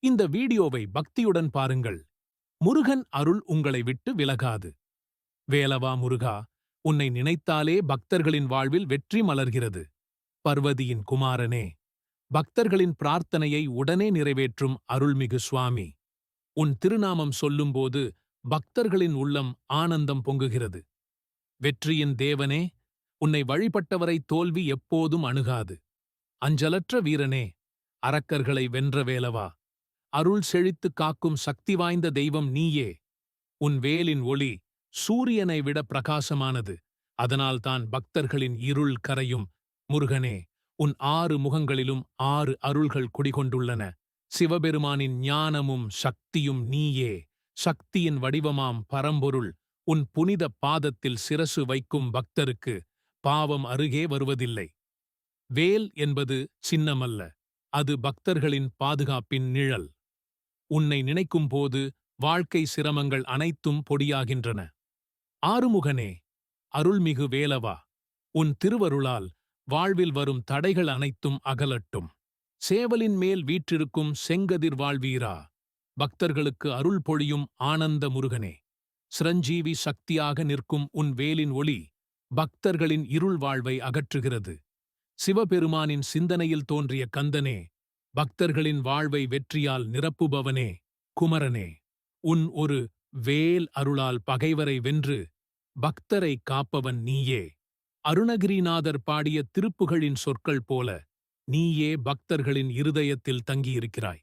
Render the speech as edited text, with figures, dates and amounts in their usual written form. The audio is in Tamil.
இந்த வீடியோவை பக்தியுடன் பாருங்கள். முருகன் அருள் உங்களை விட்டு விலகாது. வேலவா முருகா, உன்னை நினைத்தாலே பக்தர்களின் வாழ்வில் வெற்றி மலர்கிறது. பர்வதியின் குமாரனே, பக்தர்களின் பிரார்த்தனையை உடனே நிறைவேற்றும் அருள்மிகு சுவாமி, உன் திருநாமம் சொல்லும்போது பக்தர்களின் உள்ளம் ஆனந்தம் பொங்குகிறது. வெற்றியின் தேவனே, உன்னை வழிபட்டவரை தோல்வி எப்போதும் அணுகாது. அஞ்சலற்ற வீரனே, அரக்கர்களை வென்ற வேலவா, அருள் செழித்து காக்கும் சக்தி வாய்ந்த தெய்வம் நீயே. உன் வேலின் ஒளி சூரியனை விட பிரகாசமானது. அதனால்தான் பக்தர்களின் இருள் கரையும். முருகனே, உன் 6 முகங்களிலும் 6 அருள்கள் குடிகொண்டுள்ளன. சிவபெருமானின் ஞானமும் சக்தியும் நீயே. சக்தியின் வடிவமாம் பரம்பொருள், உன் புனித பாதத்தில் சிரசு வைக்கும் பக்தருக்கு பாவம் அருகே வருவதில்லை. வேல் என்பது சின்னமல்ல, அது பக்தர்களின் பாதுகாப்பின் நிழல். உன்னை நினைக்கும்போது வாழ்க்கை சிரமங்கள் அனைத்தும் பொடியாகின்றன. ஆறுமுகனே, அருள்மிகு வேலவா, உன் திருவருளால் வாழ்வில் வரும் தடைகள் அனைத்தும் அகலட்டும். சேவலின் மேல் வீற்றிருக்கும் செங்கதிர் வாழ்வீரா, பக்தர்களுக்கு அருள் பொழியும் ஆனந்த முருகனே, சிரஞ்சீவி சக்தியாக நிற்கும் உன் வேலின் ஒளி பக்தர்களின் இருள் வாழ்வை அகற்றுகிறது. சிவபெருமானின் சிந்தனையில் தோன்றிய கந்தனே, பக்தர்களின் வாழ்வை வெற்றியால் நிரப்புபவனே, குமரனே, உன் ஒரு வேல் அருளால் பகைவரை வென்று பக்தரை காப்பவன் நீயே. அருணகிரிநாதர் பாடிய திருப்புகழின் சொற்கள் போல நீயே பக்தர்களின் இருதயத்தில் தங்கியிருக்கிறாய்.